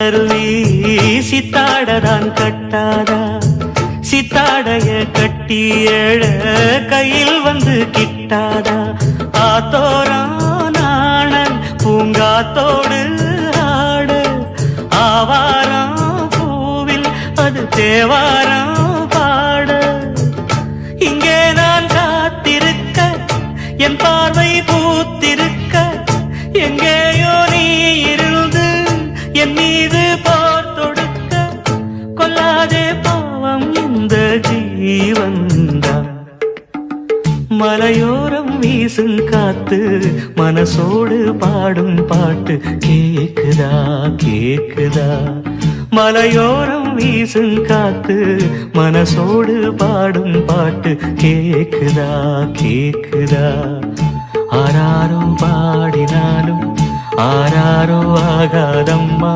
சிற்றருவி சித்தாடதான் கட்டாதா சித்தாடைய கட்டி எழ கையில் வந்து கிட்டாதா ஆத்தோரானாணன் பூங்காத்தோடு ஆட ஆவாரம் பூவில் அது தேவாரம் பாட இங்கே நான் காத்திருக்க என் பார்வை பூத்திருக்க எங்கேயோ நீ இருந்து என் மீது போர் தொடுக்க கொல்லாதே பாவம் இந்த ஜீவன்தா மலையோரம் வீசும் காத்து மனசோடு பாடும் பாட்டு கேக்குதா கேக்குதா மலையோரம் வீசும் காத்து மனசோடு பாடும் பாட்டு கேக்குதா கேக்குதா ஆராரோ பாடினாலும் ஆராரோ ஆகாதம்மா